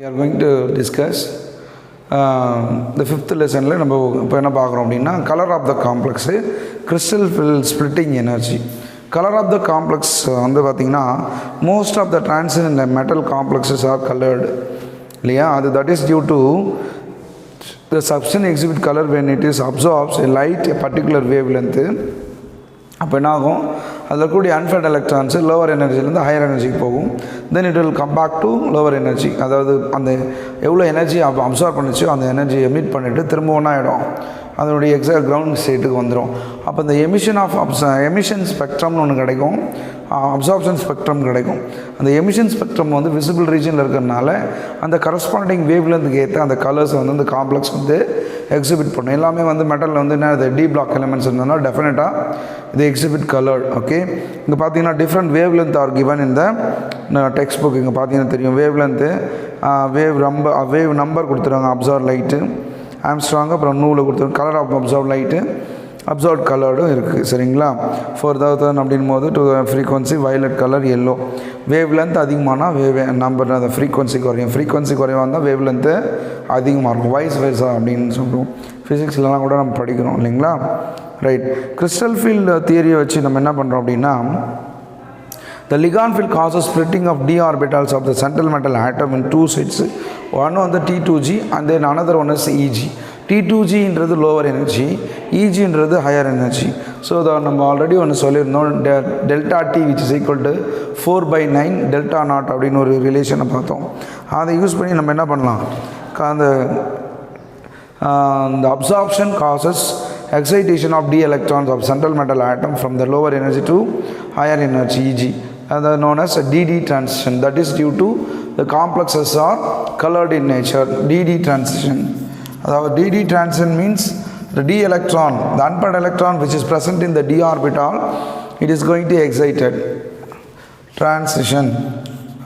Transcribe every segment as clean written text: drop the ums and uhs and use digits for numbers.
We are going to discuss the fifth lesson. நம்ம இப்போ என்ன பார்க்குறோம் அப்படின்னா colour of the complex crystal splitting energy. Colour of the complex வந்து பார்த்திங்கன்னா மோஸ்ட் ஆஃப் த டிரான்சிஷன் இந்த மெட்டல் காம்ப்ளெக்ஸஸ் ஆர் கலர்டு இல்லையா. அது that is due to the substance exhibit color when it is absorbs a light a particular wavelength. அப்போ என்ன ஆகும், அதில் கூடிய அன்ஃபெட் எலக்ட்ரான்ஸு லோவர் எனர்ஜிலேருந்து ஹையர் எனர்ஜிக்கு போகும். Then it will come back to lower energy. அதாவது அந்த எவ்வளோ எனர்ஜி அப்சார்ப் பண்ணிச்சோ அந்த எனர்ஜி எமிட் பண்ணிவிட்டு திரும்ப ஒன்றா ஆகிடும், அதனுடைய எக்ஸாக்ட் கிரவுண்ட் ஸ்டேட்டுக்கு வந்துடும். அப்போ இந்த எமிஷன் ஸ்பெக்ட்ரம்னு ஒன்று கிடைக்கும், அப்சார்ப்ஷன் ஸ்பெக்ட்ரம் கிடைக்கும். அந்த எமிஷன் ஸ்பெக்ட்ரம் வந்து விசிபிள் ரீஜனில் இருக்கிறதுனால அந்த கரஸ்பாண்டிங் வேவ்லேருந்துக்கு ஏற்ற அந்த கலர்ஸை வந்து இந்த காம்ப்ளெக்ஸ் வந்து எக்ஸிபிட் பண்ணும். எல்லாமே வந்து மெட்டலில் வந்து என்ன இது டி பிளாக் எலிமெண்ட்ஸ் இருந்ததுனா டெஃபினட்டாக இது எக்ஸிபிட் கலர்டு. ஓகே, இங்கே பார்த்தீங்கன்னா different wave length are given இந்த டெக்ஸ்ட் புக். இங்கே பார்த்தீங்கன்னா தெரியும் வேவ் லென்த்து, வேவ் நம்பர் கொடுத்துருவாங்க, அப்சர்வ் லைட்டு ஆம்ஸ்ட்ராங், அப்புறம் நூலில் கொடுத்துருவாங்க colour of observe light, observe கலர்டும் இருக்குது. சரிங்களா, 4000 அப்படின் போது to frequency violet colour yellow. Wave length அதிகமானால் நம்பர் அந்த ஃப்ரீக்வன்சி குறையும், ஃப்ரீக்வன்சி குறைவாக இருந்தால் வேவ் லென்த்து அதிகமாக இருக்கும். வைஸ் வெர்சா அப்படின்னு சொல்லுவோம். ஃபிசிக்ஸ்லாம் கூட நம்ம படிக்கிறோம் இல்லைங்களா. ரைட், கிறிஸ்டல் ஃபீல்டு தியரியை வச்சு நம்ம என்ன பண்ணுறோம் அப்படின்னா, the Ligand field causes splitting of d orbitals of the central metal atom in two sets. One on the T2g and then another one is Eg. T2g இன்றது lower energy, Eg இன்றது higher energy. So நம்ம already ஒன்று சொல்லியிருந்தோம், delta T which is equal to 4/9 delta not அப்படின்னு ஒரு ரிலேஷனை பார்த்தோம். அதை use பண்ணி நம்ம என்ன பண்ணலாம், அந்த absorption causes excitation of d electrons of central metal atom from the lower energy to higher energy Eg, and known as dd transition. That is due to the complexes are colored in nature. dd transition, அதாவது dd transition means the d electron, the unpaired electron which is present in the d orbital, it is going to excited transition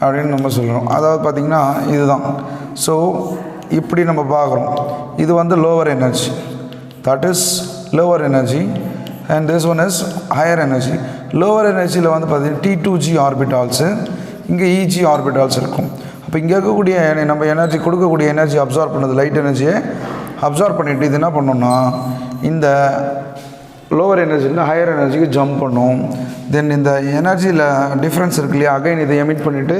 அப்படின்னு நம்ம சொல்கிறோம். அதாவது பார்த்திங்கன்னா இதுதான். So இப்படி நம்ம பார்க்குறோம், இது வந்து lower energy, that is lower energy, and this one is higher energy. lower energyயில் வந்து பார்த்தீங்கன்னா T2g ஆர்பிட்டால்ஸு, இங்கே Eg ஆர்பிட்டால்ஸ் இருக்கும். அப்போ இங்கே இருக்கக்கூடிய நம்ம எனர்ஜி கொடுக்கக்கூடிய எனர்ஜி அப்சார்ப் பண்ணது லைட் எனர்ஜியை அப்சார்ப் பண்ணிவிட்டு இது என்ன பண்ணோம்னா இந்த லோவர் எனர்ஜியில் ஹையர் எனர்ஜிக்கு ஜம்ப் பண்ணும். தென் இந்த எனர்ஜியில் டிஃப்ரென்ஸ் இருக்கு இல்லையா, அகைன் இதை எமிட் பண்ணிவிட்டு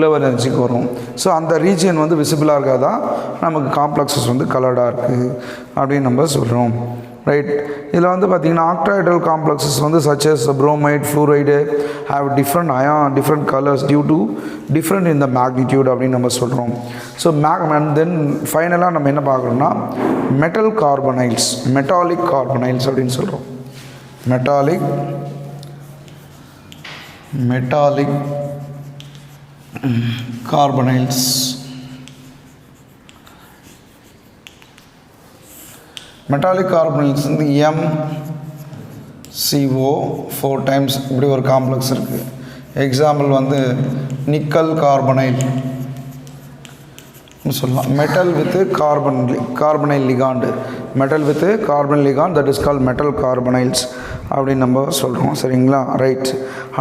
லோவர் எனர்ஜிக்கு வரும். ஸோ அந்த ரீஜியன் வந்து விசிபிளாக இருக்காதான் நமக்கு காம்ப்ளெக்ஸஸ் வந்து கலர்டாக இருக்குது அப்படின்னு நம்ம சொல்கிறோம். ரைட், இதில் வந்து பார்த்திங்கன்னா ஆக்டாய்டல் காம்ப்ளெக்ஸஸ் வந்து such as bromide, fluoride have different colours due to different இந்த மேக்னிடியூட் அப்படின்னு நம்ம சொல்கிறோம். ஸோ தென் ஃபைனலாக நம்ம என்ன பார்க்குறோம்னா மெட்டாலிக் கார்பனைல்ஸ் அப்படின்னு சொல்கிறோம். மெட்டாலிக் கார்பனைல்ஸ். மெட்டாலிக் கார்பனைல்ஸ் வந்து MCO 4 டைம்ஸ் இப்படி ஒரு காம்ப்ளெக்ஸ் இருக்குது. எக்ஸாம்பிள் வந்து நிக்கல் கார்பனைல் சொல்லலாம். Metal with carbonyl ligand, metal with carbonyl ligand, that is call metal carbonyls அப்படின்னு நம்ம சொல்கிறோம். சரிங்களா, ரைட்.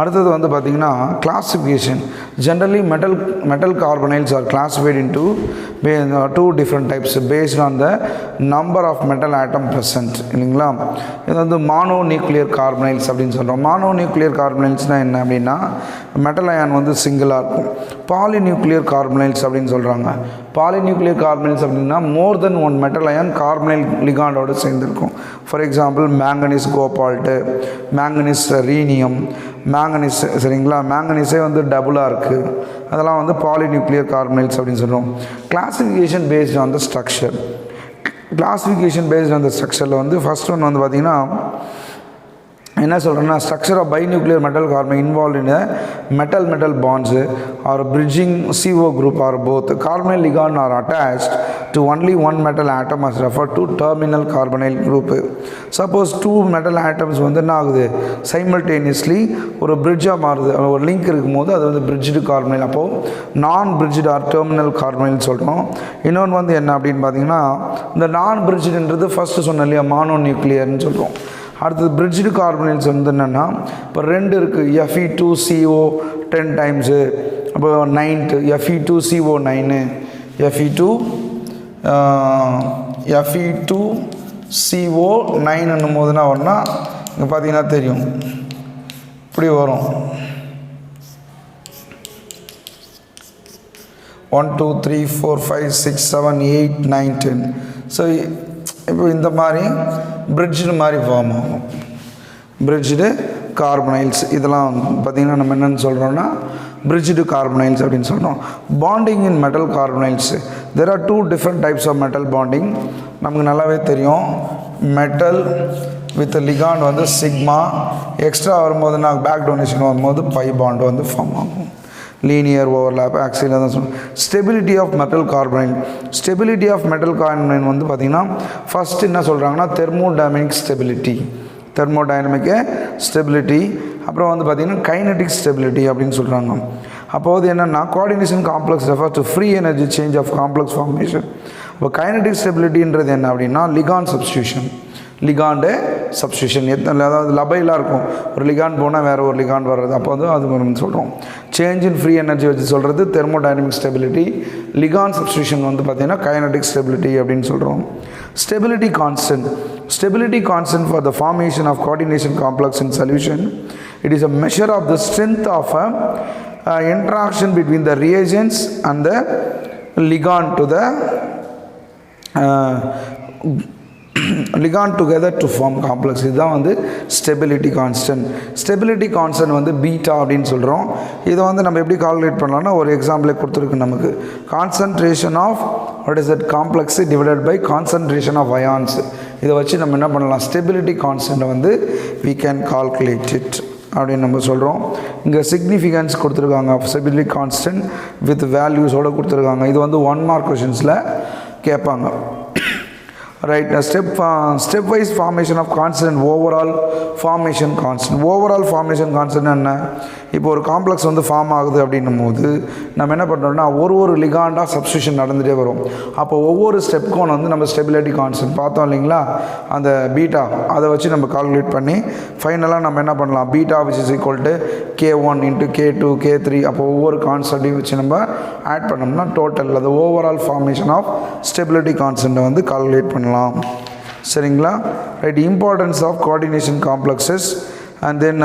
அடுத்தது வந்து பார்த்திங்கன்னா classification. Generally metal carbonyls are classified into two different types based on the number of metal atom present இல்லைங்களா. இது வந்து மானோ நியூக்ளியர் கார்பனைல்ஸ் அப்படின்னு சொல்கிறோம். மானோ நியூக்ளியர் கார்பனைல்ஸ்னால் என்ன அப்படின்னா மெட்டல் அயான் வந்து சிங்கிளாக இருக்கும். பாலி நியூக்ளியர் கார்பனைல்ஸ் அப்படின்னு சொல்கிறாங்க. பாலி நியூக்ளியர் கார்பனைல்ஸ் அப்படின்னா more than one metal ion carbonyl லிகாண்டோடு சேர்ந்துருக்கும். For example manganese cobalt, manganese rhenium, manganese. சரிங்களா, மேங்கனீஸே வந்து டபுளாக இருக்குது. அதெல்லாம் வந்து பாலி நியூக்ளியர் கார்பனைல்ஸ் அப்படின்னு சொல்கிறோம். Classification based on the structure. Classification based on the ஸ்ட்ரக்சரில் வந்து ஃபஸ்ட் ஒன் வந்து பார்த்திங்கன்னா என்ன சொல்கிறேன்னா structure of binuclear metal carbon involve in metal bonds or bridging CO group or both. Carbonyl ligand are attached to only one metal atom as referred to terminal carbonyl group. Suppose 2 metal atoms வந்து என்ன ஆகுது, simultaneously ஒரு பிரிட்ஜாக மாறுது, ஒரு link இருக்கும்போது அது வந்து bridged carbonyl. அப்போது நான் பிரிட்ஜ்டு ஆர் டெர்மினல் கார்பனைல் சொல்கிறோம். இன்னொன்று வந்து என்ன அப்படின்னு பார்த்தீங்கன்னா இந்த நான் பிரிட்ஜுன்றது ஃபஸ்ட்டு சொன்ன இல்லையா மானோ நியூக்ளியர்னு சொல்கிறோம். அடுத்தது பிரிட்ஜ்டு கார்பனைல்ஸ் வந்து என்னென்னா இப்போ 2 இருக்குது, Fe2CO 10 டைம்ஸு, அப்போ 9 Fe2CO 9, Fe2CO9 என்னும் போதுனா வரணும்னா இங்கே பார்த்தீங்கன்னா தெரியும் இப்படி வரும் 1 2 3 4 5 6 7 8 9 10. ஸோ இப்போ இந்த மாதிரி பிரிட்ஜு மாதிரி ஃபார்ம் ஆகும். பிரிட்ஜு கார்பனைல்ஸ் இதெல்லாம் பார்த்திங்கன்னா நம்ம என்னென்னு சொல்கிறோன்னா bridged carbonyls அப்படின்னு சொல்கிறோம். Bonding in metal carbonyls there are two different types of metal bonding. நமக்கு நல்லாவே தெரியும் மெட்டல் வித் லிகாண்ட் வந்து சிக்மா, எக்ஸ்ட்ரா வரும்போது நான் பேக் டொனேஷன் வரும்போது பை பாண்ட் வந்து ஃபார்ம் ஆகும். லீனியர் ஓவர்லேப் ஆக்சில் தான் சொல்லுவோம். Stability of metal carbonyl. Stability of metal carbonyl வந்து பார்த்திங்கன்னா ஃபஸ்ட்டு என்ன சொல்கிறாங்கன்னா தெர்மோடைனமிக் ஸ்டெபிலிட்டி, தெர்மோடைனமிக்கு ஸ்டெபிலிட்டி, அப்புறம் வந்து பார்த்திங்கன்னா கைனடிக் ஸ்டெபிலிட்டி அப்படின்னு சொல்கிறாங்க. அப்போது என்னென்னா coordination complex refer to free energy change of complex formation. இப்போ கைனடிக் ஸ்டெபிலிட்டின்றது என்ன அப்படின்னா லிகாண்ட் சப்ஸ்டியூஷன், லிகாண்டு சப்ஸ்டியூஷன். அதாவது லபைலாக இருக்கும், ஒரு லிகாண்ட் போனால் வேறு ஒரு லிகாண்ட் வர்றது, அப்போ வந்து அது நம்ம சொல்கிறோம். சேஞ்ச் இன் ஃப்ரீ எனர்ஜி வச்சு சொல்கிறது தெர்மோடைனமிக் ஸ்டெபிலிட்டி. லிகாண்ட் சப்ஸ்டியூஷன் வந்து பார்த்திங்கன்னா கைனடிக் ஸ்டெபிலிட்டி அப்படின்னு சொல்கிறோம். Stability constant. Stability constant for the formation of coordination complex in solution. It is a measure of the strength of a interaction between the reagents and the ligand to the ligand together to form complex. இதுதான் வந்து stability constant. Stability constant வந்து beta அப்படின்னு சொல்கிறோம். இதை வந்து நம்ம எப்படி calculate பண்ணலாம்னா ஒரு எக்ஸாம்பிளே கொடுத்துருக்கு நமக்கு. Concentration of what is that complex divided by concentration of ions. இதை வச்சு நம்ம என்ன பண்ணலாம், ஸ்டெபிலிட்டி கான்ஸ்டன்ட்டை வந்து we can calculate it அப்படின்னு நம்ம சொல்கிறோம். இங்கே சிக்னிஃபிகன்ஸ் கொடுத்துருக்காங்க, ஸ்டெபிலிட்டி கான்ஸ்டன்ட் வித் வேல்யூஸோடு கொடுத்துருக்காங்க. இது வந்து 1 மார்க் கொஷின்ஸில் கேட்பாங்க. Right. Step wise formation of constant, overall formation constant. Overall formation constant என்ன, இப்போ ஒரு காம்ப்ளெக்ஸ் வந்து ஃபார்ம் ஆகுது அப்படின்னும் போது நம்ம என்ன பண்ணுறோம்னா ஒரு லிகாண்டாக சப்ஸ்டியூஷன் நடந்துகிட்டே வரும். அப்போ ஒவ்வொரு ஸ்டெப்புக்கும் வந்து நம்ம ஸ்டெபிலிட்டி கான்ஸ்டன்ட் பார்த்தோம் இல்லைங்களா, அந்த பீட்டா அதை வச்சு நம்ம கால்குலேட் பண்ணி ஃபைனலாக நம்ம என்ன பண்ணலாம், beta which is equal to K1 into K2 K3, அப்போ ஒவ்வொரு கான்ஸ்டன்ட்டையும் வச்சு நம்ம ஆட் பண்ணோம்னா டோட்டல் அது ஓவரால் ஃபார்மேஷன் ஆஃப் ஸ்டெபிலிட்டி கான்ஸ்டன்ட்டை வந்து கால்குலேட் பண்ணலாம். சரிங்களா. Right. Importance of coordination complexes and then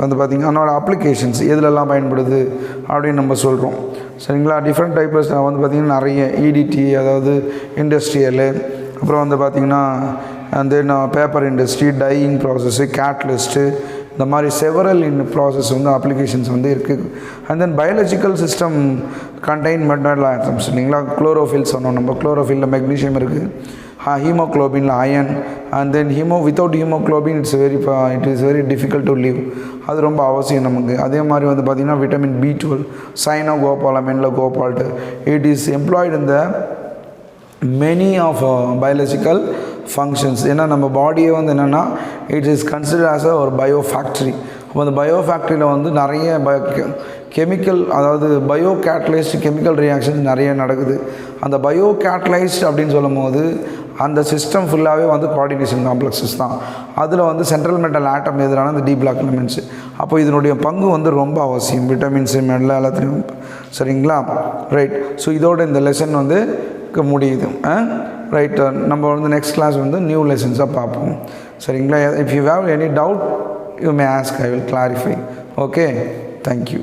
வந்து பார்த்திங்கன்னா அதனோட அப்ளிகேஷன்ஸ் எதுலெல்லாம் பயன்படுது அப்படின்னு நம்ம சொல்கிறோம். சரிங்களா. டிஃப்ரெண்ட் டைப்ஸ் வந்து பார்த்திங்கன்னா நிறைய இடிடி, அதாவது இண்டஸ்ட்ரியலு, அப்புறம் வந்து பார்த்திங்கன்னா and then paper industry, dyeing process, catalyst, இந்த மாதிரி செவரல் ப்ராசஸ் வந்து அப்ளிகேஷன்ஸ் வந்து இருக்குது. And then biological system contain metal atoms இல்லைங்களா. குளோரோஃபில் சொன்னோம் நம்ம, குளோரோஃபில்லில் மெக்னீஷியம் இருக்குது, ஹீமோக்ளோபினில் iron, and then without haemoglobin it is very difficult to live. அது ரொம்ப அவசியம் நமக்கு. அதே மாதிரி வந்து பார்த்திங்கன்னா விட்டமின் B12, சைனோகோபாலமின்ல cobalt, it is employed in the many of biological functions. ஏன்னா நம்ம பாடியே வந்து என்னென்னா இட் இஸ் கன்சிடர் ஆஸ் ஒரு பயோ ஃபேக்ட்ரி. அப்போ அந்த பயோ ஃபேக்ட்ரியில் வந்து நிறைய கெமிக்கல், அதாவது பயோ கேட்டலைஸ்டு கெமிக்கல் ரியாக்ஷன்ஸ் நிறைய நடக்குது. அந்த பயோ கேட்டலைஸ்டு அப்படின்னு சொல்லும் போது அந்த சிஸ்டம் ஃபுல்லாகவே வந்து கோஆர்டினேஷன் காம்ப்ளெக்ஸஸ் தான். அதில் வந்து சென்ட்ரல் மெட்டல் ஆட்டம் எதிரான இந்த டி பிளாக் எலிமெண்ட்ஸ். அப்போ இதனுடைய பங்கு வந்து ரொம்ப அவசியம், விட்டமின்ஸ் எல்லாத்தையும். சரிங்களா. ரைட். ஸோ இதோட இந்த லெசன் வந்து முடியுது. ரைட். நம்ம வந்து நெக்ஸ்ட் கிளாஸ் வந்து நியூ லெசன்ஸாக பார்ப்போம். சரிங்களா. If you have any doubt you may ask, I will clarify. Okay, thank you.